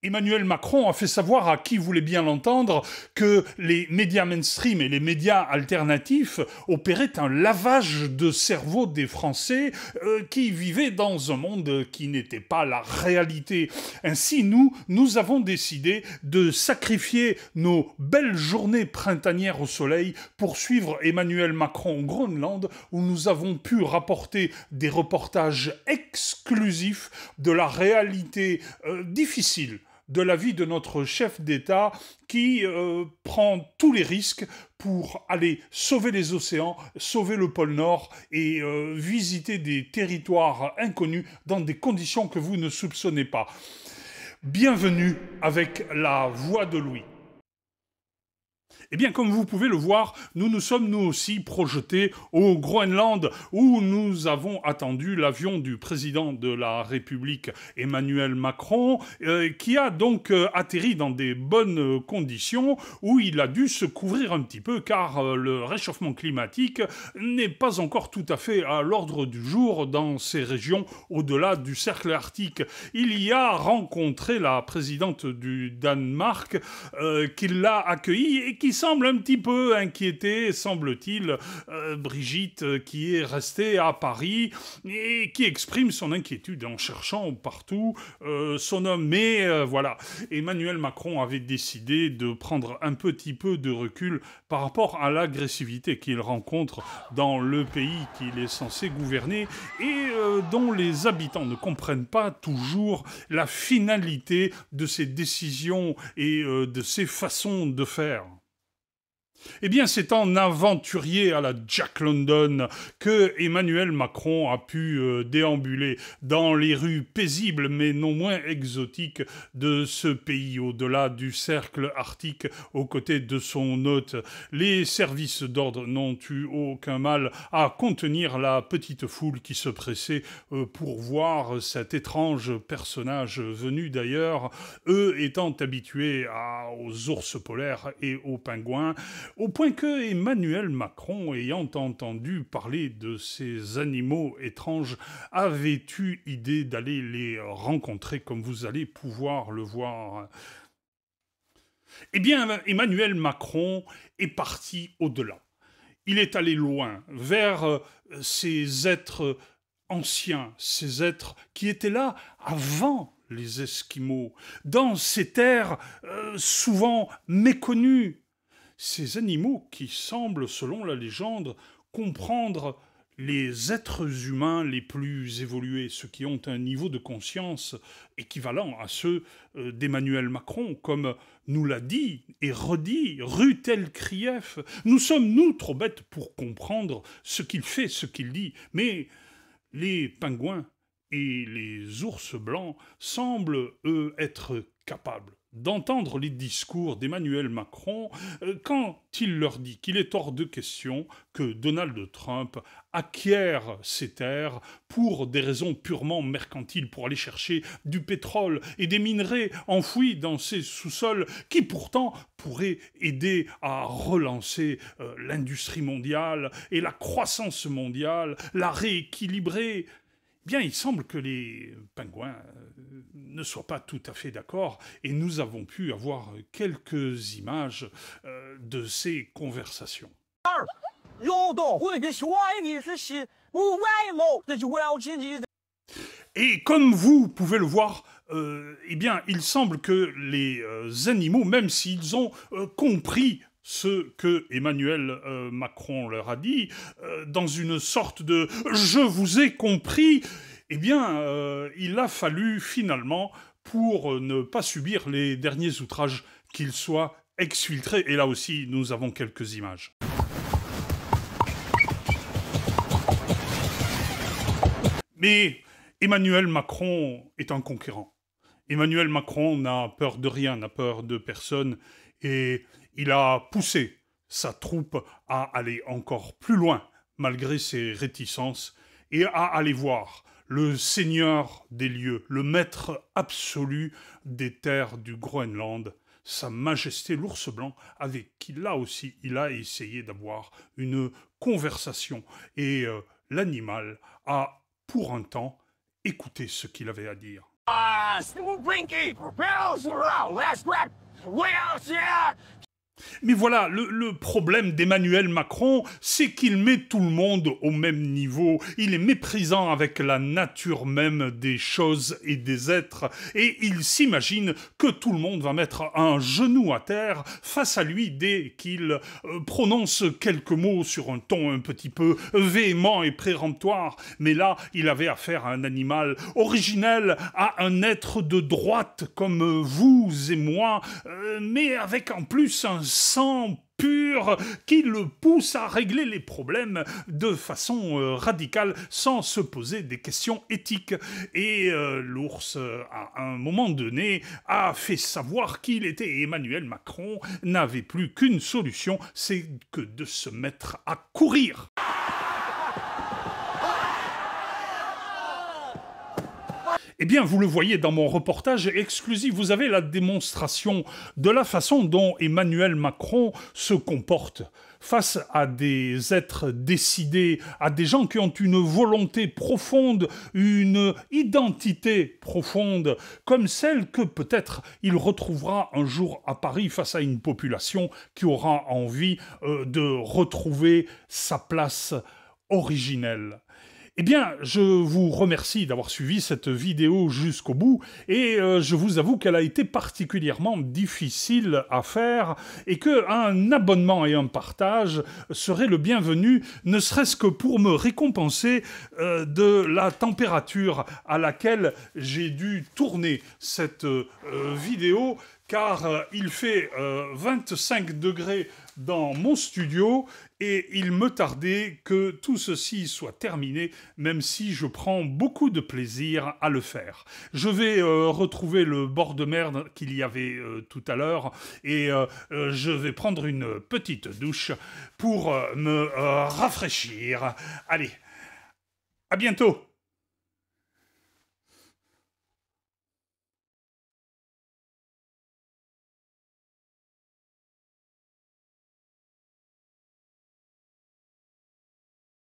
Emmanuel Macron a fait savoir à qui voulait bien l'entendre que les médias mainstream et les médias alternatifs opéraient un lavage de cerveau des Français qui vivaient dans un monde qui n'était pas la réalité. Ainsi, nous avons décidé de sacrifier nos belles journées printanières au soleil pour suivre Emmanuel Macron au Groenland, où nous avons pu rapporter des reportages exclusifs de la réalité difficile de la vie de notre chef d'État qui prend tous les risques pour aller sauver les océans, sauver le pôle Nord et visiter des territoires inconnus dans des conditions que vous ne soupçonnez pas. Bienvenue avec la voix de Louis. Eh bien, comme vous pouvez le voir, nous nous sommes nous aussi projetés au Groenland, où nous avons attendu l'avion du président de la République, Emmanuel Macron, qui a donc atterri dans des bonnes conditions, où il a dû se couvrir un petit peu, car le réchauffement climatique n'est pas encore tout à fait à l'ordre du jour dans ces régions au-delà du cercle arctique. Il y a rencontré la présidente du Danemark, qui l'a accueilli et qui semble un petit peu inquiétée, semble-t-il, Brigitte, qui est restée à Paris et qui exprime son inquiétude en cherchant partout son homme. Mais voilà, Emmanuel Macron avait décidé de prendre un petit peu de recul par rapport à l'agressivité qu'il rencontre dans le pays qu'il est censé gouverner et dont les habitants ne comprennent pas toujours la finalité de ses décisions et de ses façons de faire. Eh bien, c'est en aventurier à la Jack London que Emmanuel Macron a pu déambuler dans les rues paisibles mais non moins exotiques de ce pays, au-delà du cercle arctique, aux côtés de son hôte. Les services d'ordre n'ont eu aucun mal à contenir la petite foule qui se pressait pour voir cet étrange personnage venu d'ailleurs, eux étant habitués aux ours polaires et aux pingouins, au point que Emmanuel Macron, ayant entendu parler de ces animaux étranges, avait eu idée d'aller les rencontrer, comme vous allez pouvoir le voir. Eh bien, Emmanuel Macron est parti au-delà. Il est allé loin, vers ces êtres anciens, ces êtres qui étaient là avant les Esquimaux, dans ces terres souvent méconnues. Ces animaux qui semblent, selon la légende, comprendre les êtres humains les plus évolués, ceux qui ont un niveau de conscience équivalent à ceux d'Emmanuel Macron, comme nous l'a dit et redit Rutel Krief. Nous sommes, nous, trop bêtes pour comprendre ce qu'il fait, ce qu'il dit, mais les pingouins et les ours blancs semblent, eux, être capables d'entendre les discours d'Emmanuel Macron quand il leur dit qu'il est hors de question que Donald Trump acquiert ces terres pour des raisons purement mercantiles, pour aller chercher du pétrole et des minerais enfouis dans ces sous-sols qui pourtant pourraient aider à relancer l'industrie mondiale et la croissance mondiale, la rééquilibrer. Bien, il semble que les pingouins ne soient pas tout à fait d'accord, et nous avons pu avoir quelques images de ces conversations. Et comme vous pouvez le voir, eh bien, il semble que les animaux, même s'ils ont compris ce que Emmanuel Macron leur a dit, dans une sorte de « je vous ai compris », eh bien, il a fallu finalement, pour ne pas subir les derniers outrages, qu'ils soient exfiltrés. Et là aussi, nous avons quelques images. Mais Emmanuel Macron est un conquérant. Emmanuel Macron n'a peur de rien, n'a peur de personne, et il a poussé sa troupe à aller encore plus loin, malgré ses réticences, et à aller voir le seigneur des lieux, le maître absolu des terres du Groenland, Sa Majesté l'ours blanc, avec qui là aussi il a essayé d'avoir une conversation, et l'animal a, pour un temps, écouté ce qu'il avait à dire. Mais voilà, le problème d'Emmanuel Macron, c'est qu'il met tout le monde au même niveau. Il est méprisant avec la nature même des choses et des êtres. Et il s'imagine que tout le monde va mettre un genou à terre face à lui dès qu'il prononce quelques mots sur un ton un petit peu véhément et péremptoire. Mais là, il avait affaire à un animal originel, à un être de droite comme vous et moi, mais avec en plus un sang pur qui le pousse à régler les problèmes de façon radicale sans se poser des questions éthiques. Et l'ours, à un moment donné, a fait savoir qu'il était Emmanuel Macron n'avait plus qu'une solution, c'est que de se mettre à courir. Eh bien, vous le voyez dans mon reportage exclusif, vous avez la démonstration de la façon dont Emmanuel Macron se comporte face à des êtres décidés, à des gens qui ont une volonté profonde, une identité profonde, comme celle que peut-être il retrouvera un jour à Paris face à une population qui aura envie de retrouver sa place originelle. Eh bien, je vous remercie d'avoir suivi cette vidéo jusqu'au bout et je vous avoue qu'elle a été particulièrement difficile à faire et qu'un abonnement et un partage seraient le bienvenu, ne serait-ce que pour me récompenser de la température à laquelle j'ai dû tourner cette vidéo, car il fait 25 degrés dans mon studio et il me tardait que tout ceci soit terminé, même si je prends beaucoup de plaisir à le faire. Je vais retrouver le bord de merde qu'il y avait tout à l'heure et je vais prendre une petite douche pour me rafraîchir. Allez, à bientôt!